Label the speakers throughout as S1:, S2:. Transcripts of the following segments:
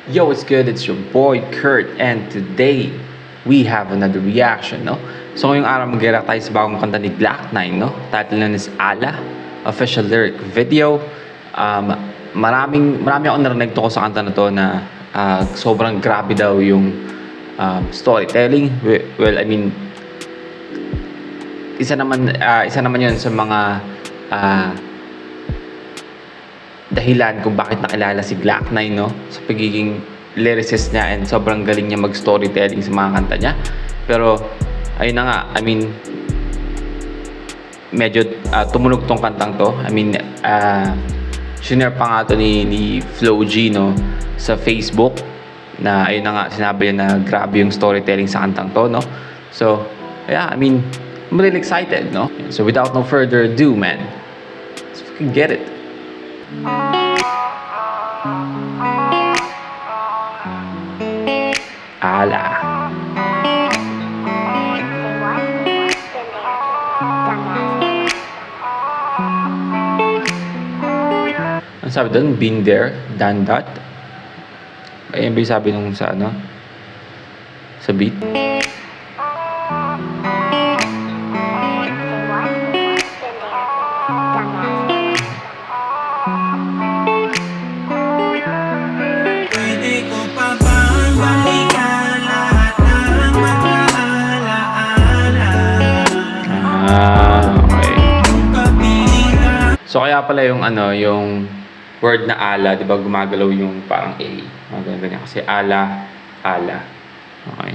S1: Yo, what's good? It's your boy Kurt, and today we have another reaction, no? So ngayong araw mag-react tayo sa bagong kanta ni Glock 9, no? Title nun is Ala, official lyric video. Marami akong narinig to ko sa kanta na to na sobrang grabe daw yung storytelling. Well, I mean, isa naman yun sa mga dahilan kung bakit nakilala si Glock 9, no? Sa pagiging lyricist niya, and sobrang galing niya mag-storytelling sa mga kanta niya. Pero ayun na nga, I mean, medyo tumunog tong kantang to. I mean, shinare pa nga to ni Flo G, no, sa Facebook, na ayun na nga, sinabi niya na grabe yung storytelling sa kantang to, no? So yeah, I mean, I'm really excited, no? So without no further ado, man, let's fucking get it. Ala. Ang sabi doon, been there, done that. Ayun ba yung sabi nung sa ano? Sa beat? Okay. So kaya pala yung ano, yung word na ala, 'di ba, gumagalaw yung parang A. Ganyan kasi ala, ala. Okay.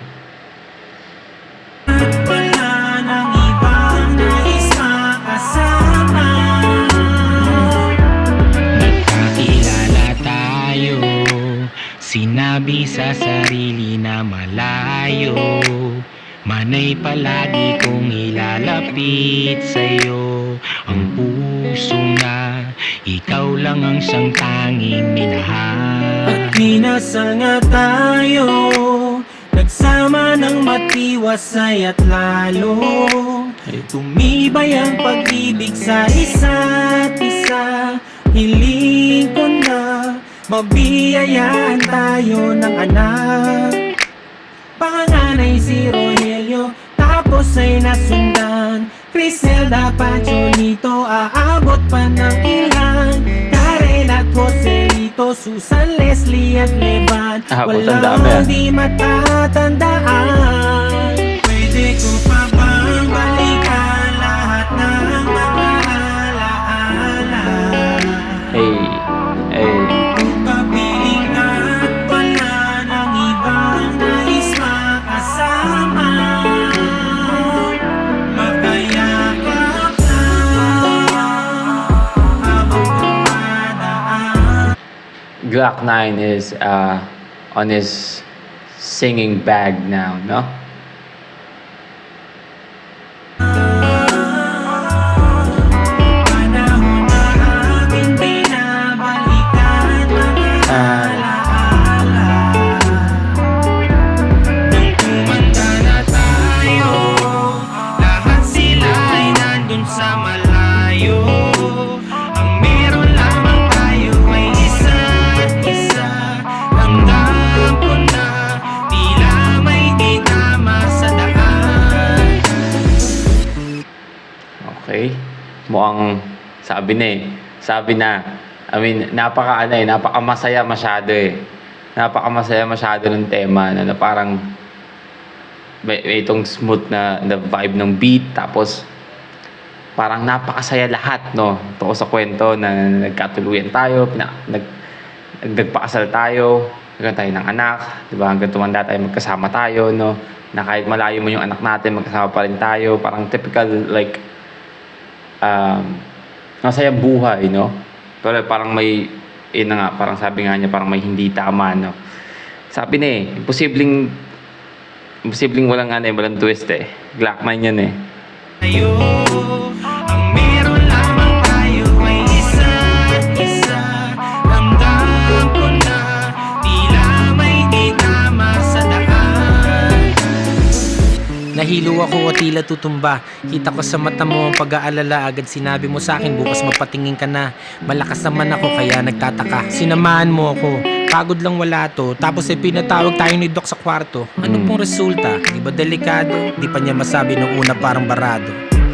S2: Nagkakilala tayo, sinabi sa sarili na malayo, manay palagi kong ilalapit sa'yo ang puso na ikaw lang ang siyang tanging minahal.
S3: At kinasal nga tayo, nagsama ng matiwasay at lalo tumibay ang pag-ibig sa isa't isa. Hiling ko na mabiyayaan tayo ng anak. Panganay si Rogelio, tapos ay nasundan. Criselda Panchonito, aabot pa ng ilan. Karen at Joselito, Susan, Leslie at Levan. Walang di matatandaan. Pwede ko pa bang balikan lahat ng mga alaala?
S1: Hey, hey.
S3: Kapiling at wala ng ibang nais makasama. Makayakap lang habang dumadaan.
S1: Glock 9 is on his singing bag now, no?
S3: Panahon na aking binabalikan mga alaala. Nung tumanda na tayo, lahat sila ay nandun sa malayo. Ang meron lamang tayo ay isa't isa. Ramdam ko na tila may di tama sa daan.
S1: Okay. Mukhang sabi na, I mean, napakamasaya masyado eh. Napakamasaya masyado ng tema na parang may itong smooth na vibe ng beat, tapos parang napakasaya lahat, no? Tungkol sa kwento na nagkatuluyan tayo, nagpakasal tayo, nagkaroon tayo ng anak, di ba? Hanggang tumanda tayo, magkasama tayo, no? Na kahit malayo mo yung anak natin, magkasama pa rin tayo. Parang typical, like, masayang buhay, no? Pero parang may, na nga, parang sabi nga niya, parang may hindi tama, no? Sabi na imposibleng walang twist eh. Glock 9 yan eh.
S3: Tayo, ang meron lamang tayo ay isa't isa. Ramdam ko na tila may di tama sa daan.
S4: Nahilo ako at tila tutumba. Kita ko sa mata mo ang pag-aalala. Agad sinabi mo sa akin bukas mapatingin ka na. Malakas naman ako kaya nagtataka. Sinamahan mo ako, pagod lang wala to. Tapos ay pinatawag tayo ni Doc sa kwarto. Ano pong resulta? Di ba delikado? Di pa niya masabi nung una parang barado.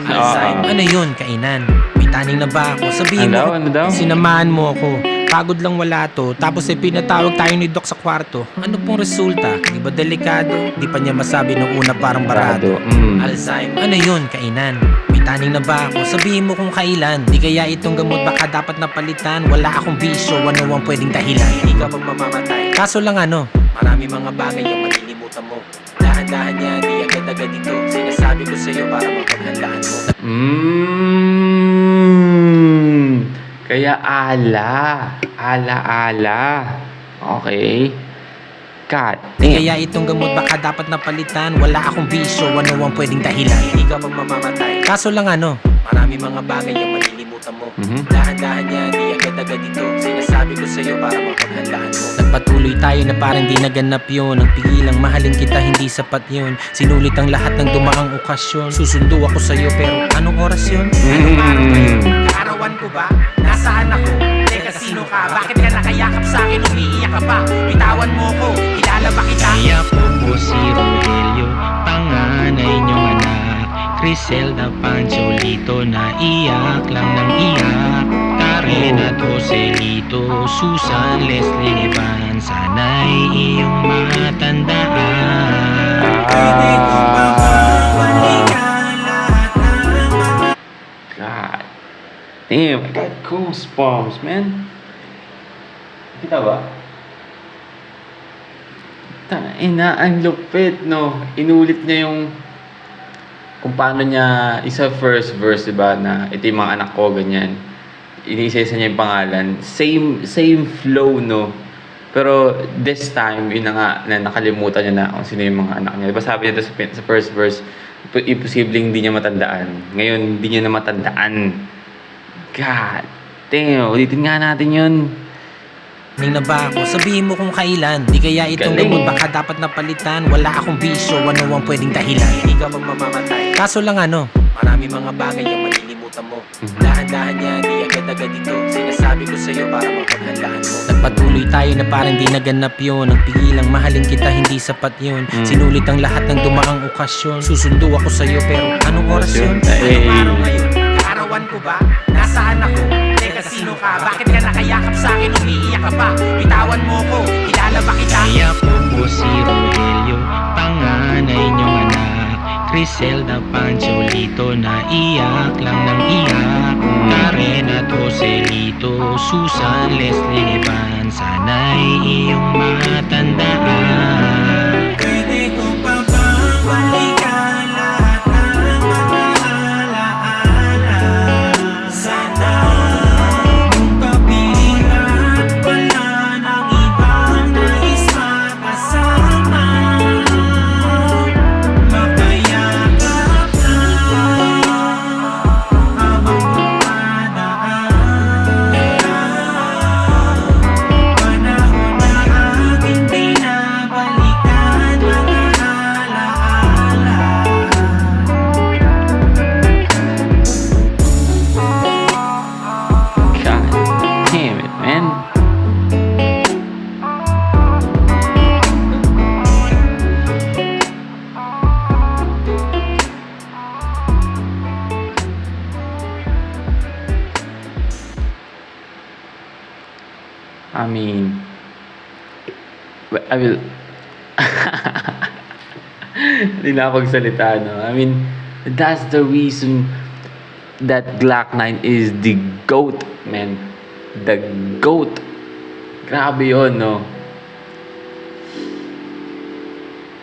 S4: Alzheimer, ano yun? Kainan. May taning na ba ako? Sabihin mo,
S1: Ano daw?
S4: sinamahan mo ako, pagod lang wala to. Tapos ay pinatawag tayo ni Doc sa kwarto. Ano pong resulta? Di ba delikado? Di pa niya masabi nung una parang barado. Alzheimer, ano yun? Kainan. May taning na ba ako? Sabihin mo kung kailan. Di kaya itong gamot baka dapat napalitan. Wala akong bisyo, ano ang pwedeng dahilan. Hindi ka bang mamamatay? Kaso lang ano, marami mga bagay yung malilimutan mo. Dahan-dahan niya, di agad-agad ito. Sinasabi ko sa'yo para mapaghandaan mo.
S1: Kaya ala. Okay. God
S4: Di
S1: damn.
S4: kaya itong gamot baka dapat napalitan. Wala akong bisyo, ano ang pwedeng dahilan. Hindi ka bang mamamatay? Kaso lang ano, marami mga bagay yung malilimutan mo. Dahan-dahan niya, di agad-agad ito. Sinasabi ko sa'yo para mapaghandaan mo. Nagpatuloy tayo na parang di naganap yun. Ang pigilang mahalin kita, hindi sapat yun. Sinulit ang lahat ng dumaang okasyon. Susundo ako sa'yo pero anong oras yun? Anong araw ba yun? Kaarawan ko ba? Nasaan ako? Teka, sino ka? Bakit ka nakayakap sa'kin? Umiiyak ka pa? Bitawan mo ko, kilala ba kita?
S2: Kaya po si Rogelio, panganay niyong anak. Criselda Pancholito, naiyak lang ng iyak. Karen at Joselito, Susan, Leslie, Evan, sana'y iyong matandaan.
S1: God damn, I got goosebumps, man. Kita ba? Ina, ang lupit, no? Inulit niya yung kung paano niya isa first verse, diba, na ito yung mga anak ko, ganyan. Iniisa-isa niya yung pangalan. Same flow, no? Pero this time, yun na nga, na nakalimutan niya na kung sino yung mga anak niya. Diba sabi niya sa first verse, imposibleng hindi niya matandaan. Ngayon, hindi niya na matandaan. God damn, ulitin nga natin yun.
S4: Ning na ba ako? Sabihin mo kung kailan. Di kaya itong
S1: Galing.
S4: gamot baka dapat napalitan. Wala akong bisyo, ano ang pwedeng dahilan. Hindi ka bang mamamatay? Kaso lang ano, marami mga bagay yung malilimutan mo. Dahan-dahan niya, di agad-agad ito. Sinasabi ko sa'yo para mapaghandaan mo. Nagpatuloy tayo na parang di naganap yun. Ang pigilang mahalin kita, hindi sapat yun. Sinulit ang lahat ng dumaang okasyon. Susundo ako sa'yo pero anong oras yun?
S1: Hey.
S4: Anong araw ngayon? Kaarawan ko ba? Nasaan ako? Teka, sino ka? Bakit ka nakayakap sa'kin? Umiiyak ka pa? Bitawan mo ko, kilala ba kita?
S2: Kaya po si Rogelio, panganay niyong anak. Criselda Pancholito, naiyak lang ng iyak. Karen at Joselito, Susan, Leslie, Evan, sana'y iyong matandaan.
S3: Pwede ko pa bang balikan lahat ng mga alaala? Sana kung kapiling at wala ng ibang nais makasama. Mapayakap lang habang dumadaan. Panahon na ating binabalikan mga alaala.
S1: God damn it, man. I mean, I will. Hindi na ako magsalita, no? I mean, that's the reason that Glock 9 is the GOAT, man. The GOAT. Grabe yun, no?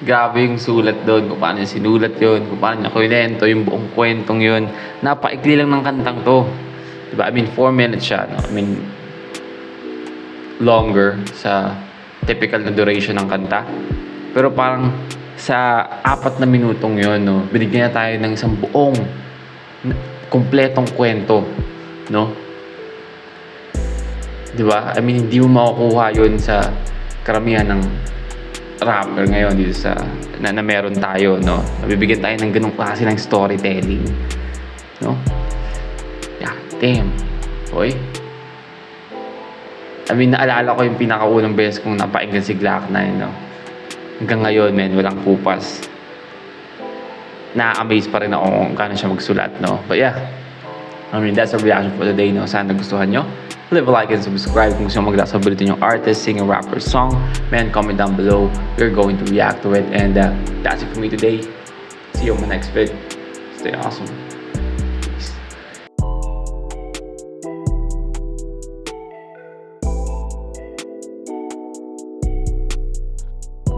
S1: Grabe yung sulat doon, kung paano niya sinulat yun, kung paano niya kwento, yung buong kwentong yun. Napaikli lang ng kantang to. Diba? I mean, 4 minutes siya, no? I mean, longer sa typical na duration ng kanta. Pero parang sa 4 na minutong yun, no? Binigyan na tayo ng isang buong kumpletong kwento, no? Di ba? I mean, hindi mo makukuha yun sa karamihan ng rapper ngayon dito sa na meron tayo, no? Nabibigyan tayo ng ganung klase ng storytelling, no? Yeah, damn. Boy. I mean, naalala ko yung pinakaunang beses kong napakinggan si Glock 9, no? Hanggang ngayon, men, walang kupas. Na-amaze pa rin ako kung kano siya magsulat, no? But yeah, I mean, that's our reaction for today, no? Sana nagustuhan nyo. Leave a like and subscribe kung gusto nyo magdasa ulitin yung artist, singer, rapper, song. Man, comment down below. We're going to react to it. And that's it for me today. See you on my next vid. Stay awesome.